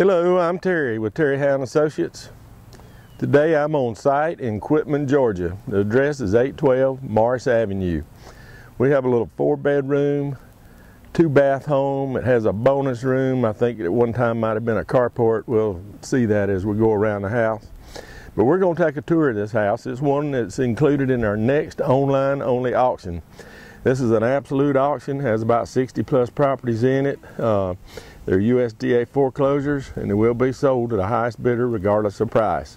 Hello, I'm Terry with Terry Hound Associates. Today I'm on site in Quitman, Georgia. The address is 812 Morris Avenue. We have a little 4-bedroom, 2-bath home. It has a bonus room. I think at one time might have been a carport. We'll see that as we go around the house. But we're going to take a tour of this house. It's one that's included in our next online only auction. This is an absolute auction, has about 60 plus properties in it. They're USDA foreclosures, and they will be sold to the highest bidder regardless of price.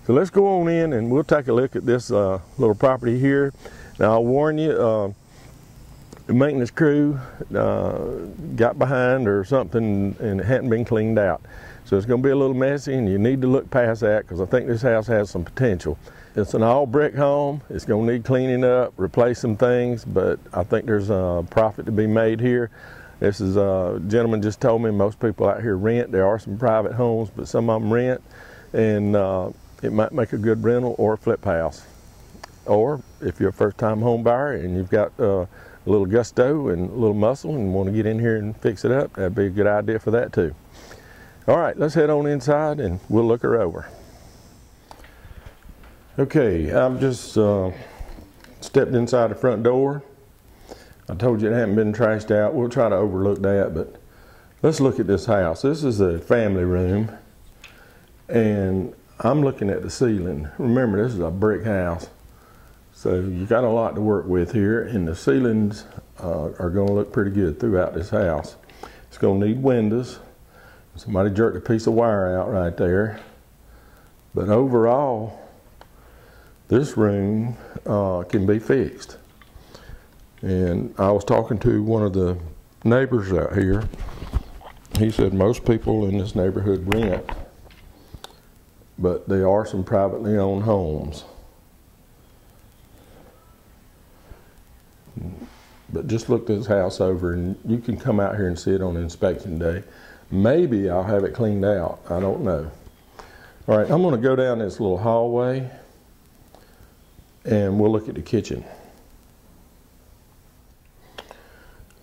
So let's go on in and we'll take a look at this little property here. Now I'll warn you, the maintenance crew got behind or something and it hadn't been cleaned out. So it's going to be a little messy, and you need to look past that because I think this house has some potential. It's an all brick home. It's going to need cleaning up, replace some things, but I think there's a profit to be made here. This is a gentleman just told me most people out here rent. There are some private homes, but some of them rent, and it might make a good rental or a flip house. Or if you're a first-time home buyer and you've got a little gusto and a little muscle and want to get in here and fix it up, that'd be a good idea for that too. All right, let's head on inside and we'll look her over. Okay, I've just stepped inside the front door. I told you it hadn't been trashed out. We'll try to overlook that, but let's look at this house. This is a family room, and I'm looking at the ceiling. Remember, this is a brick house, so you got a lot to work with here, and the ceilings are going to look pretty good throughout this house. It's going to need windows. Somebody jerked a piece of wire out right there, but overall, this room can be fixed. And I was talking to one of the neighbors out here. He said most people in this neighborhood rent, but there are some privately owned homes. But just look this house over, and you can come out here and see it on inspection day. Maybe I'll have it cleaned out. I don't know. All right, I'm going to go down this little hallway and we'll look at the kitchen.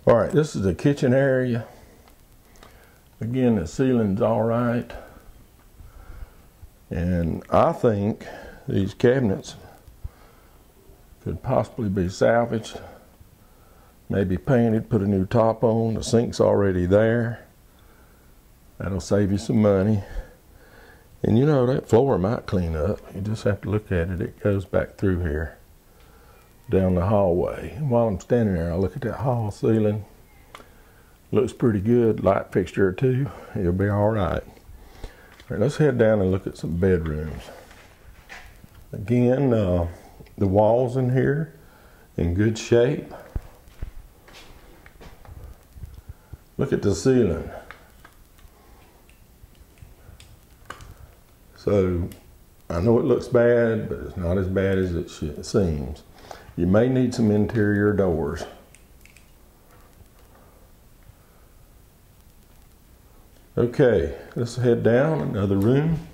All right, this is the kitchen area. Again, the ceiling's all right. And I think these cabinets could possibly be salvaged, maybe painted, put a new top on. The sink's already there. That'll save you some money. And you know, that floor might clean up. You just have to look at it. It goes back through here, down the hallway. And while I'm standing there, I look at that hall ceiling. Looks pretty good. Light fixture or two, it'll be all right. All right, let's head down and look at some bedrooms. Again, the walls in here in good shape. Look at the ceiling. So I know it looks bad, but it's not as bad as it seems. You may need some interior doors. Okay, let's head down another room.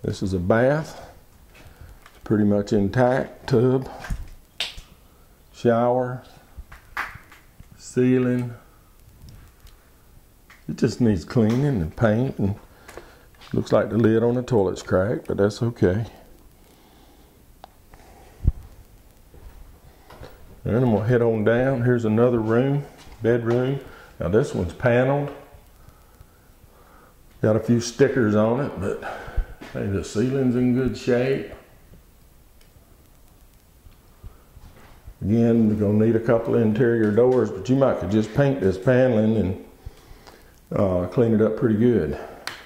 This is a bath. It's pretty much intact. Tub, shower, ceiling. It just needs cleaning and paint, and looks like the lid on the toilet's cracked, but that's okay. And I'm gonna head on down. Here's another room, bedroom. Now this one's paneled. Got a few stickers on it, but hey, the ceiling's in good shape. Again, we're gonna need a couple of interior doors, but you might could just paint this paneling and clean it up pretty good.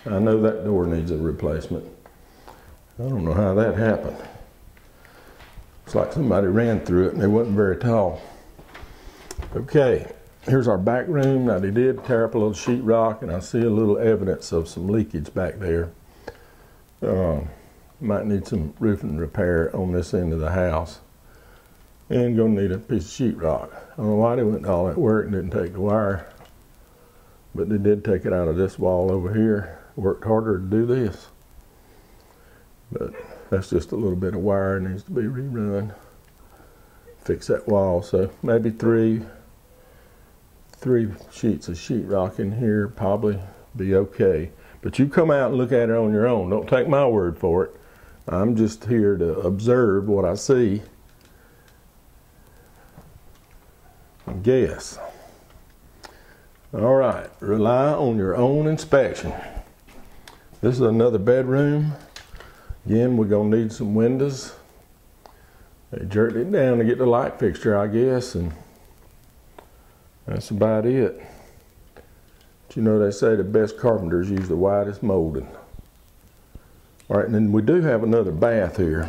I know that door needs a replacement. I don't know how that happened. It's like somebody ran through it and they wasn't very tall. Okay, here's our back room. Now they did tear up a little sheetrock, and I see a little evidence of some leakage back there. Might need some roofing repair on this end of the house. And gonna need a piece of sheetrock. I don't know why they went to all that work and didn't take the wire, but they did take it out of this wall over here. Worked harder to do this, but that's just a little bit of wire that needs to be rerun. Fix that wall. So maybe three sheets of sheetrock in here, probably be okay. But you come out and look at it on your own. Don't take my word for it. I'm just here to observe what I see and guess. All right, rely on your own inspection. This is another bedroom. Again, we're gonna need some windows. They jerked it down to get the light fixture, I guess, and that's about it. But you know, they say the best carpenters use the widest molding. All right, and then we do have another bath here.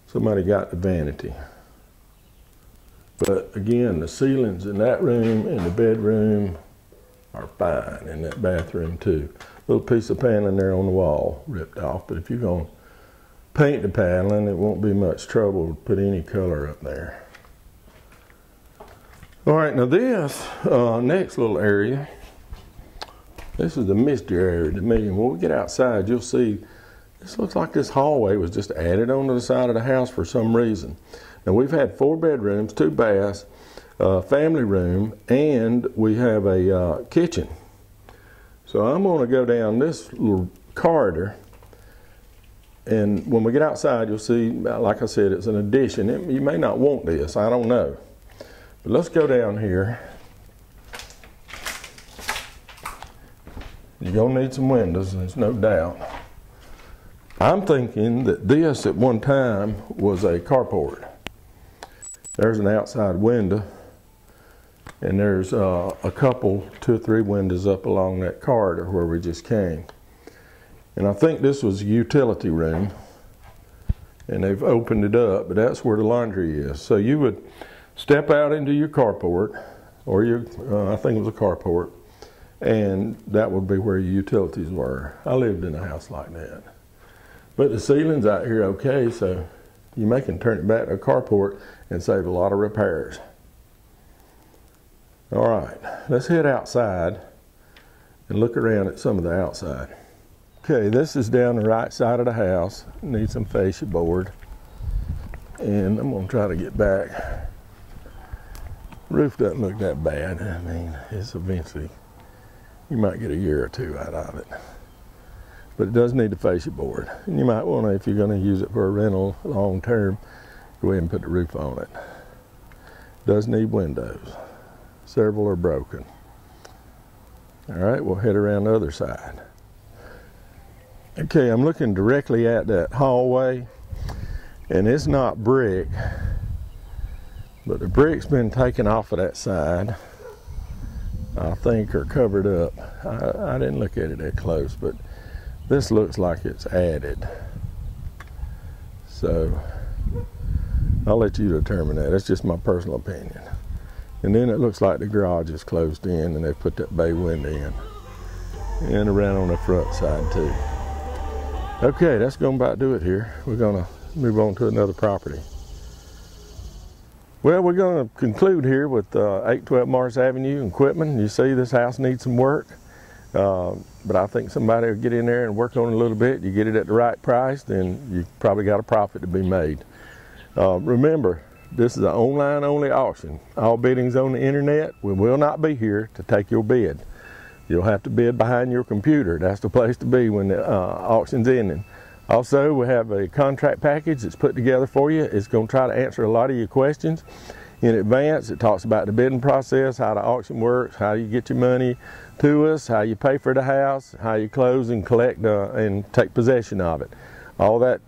Somebody got the vanity. But again, the ceilings in that room and the bedroom are fine, in that bathroom too. Little piece of paneling there on the wall ripped off, but if you're gonna paint the paneling, it won't be much trouble to put any color up there. All right, now this next little area, this is the mystery area to me. And when we get outside, you'll see this looks like this hallway was just added onto the side of the house for some reason. Now we've had 4 bedrooms, 2 baths, family room, and we have a kitchen. So I'm going to go down this little corridor, and when we get outside, you'll see, like I said, it's an addition. You may not want this, I don't know. But let's go down here. You're going to need some windows, there's no doubt. I'm thinking that this at one time was a carport. There's an outside window, and there's a couple, 2 or 3 windows up along that corridor where we just came. And I think this was a utility room, and they've opened it up, but that's where the laundry is. So you would step out into your carport, or your, I think it was a carport, and that would be where your utilities were. I lived in a house like that. But the ceiling's out here okay, so you may can turn it back to a carport and save a lot of repairs. All right, let's head outside and look around at some of the outside. Okay, this is down the right side of the house. Need some fascia board. And I'm gonna try to get back. Roof doesn't look that bad. I mean, it's eventually, you might get a year or 2 out of it. But it does need a fascia board. And you might want to, if you're going to use it for a rental long term, go ahead and put the roof on it. Does need windows. Several are broken. All right, we'll head around the other side. Okay, I'm looking directly at that hallway, and it's not brick, but the brick's been taken off of that side, I think, or covered up. I didn't look at it that close, but this looks like it's added. So I'll let you determine that. That's just my personal opinion. And then it looks like the garage is closed in, and they put that bay window in. And around on the front side too. Okay, that's going to about do it here. We're going to move on to another property. Well, we're going to conclude here with 812 Morris Avenue in Quitman. You see this house needs some work. But I think somebody will get in there and work on it a little bit. You get it at the right price, then you probably got a profit to be made. Remember, this is an online only auction. All bidding's on the internet. We will not be here to take your bid. You'll have to bid behind your computer. That's the place to be when the auction's ending. Also, we have a contract package that's put together for you. It's going to try to answer a lot of your questions in advance. It talks about the bidding process, how the auction works, how you get your money to us, how you pay for the house, how you close and collect and take possession of it. All that,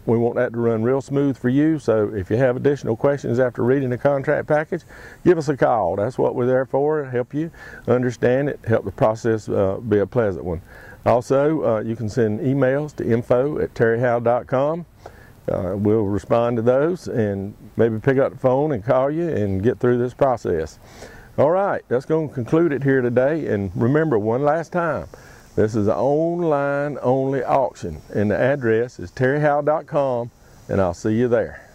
we want that to run real smooth for you. So if you have additional questions after reading the contract package, give us a call. That's what we're there for, help you understand it, help the process be a pleasant one. Also, you can send emails to info@terryhowe.com. We'll respond to those and maybe pick up the phone and call you and get through this process. All right, that's going to conclude it here today. And remember, one last time, this is an online only auction, and the address is terryhowe.com, and I'll see you there.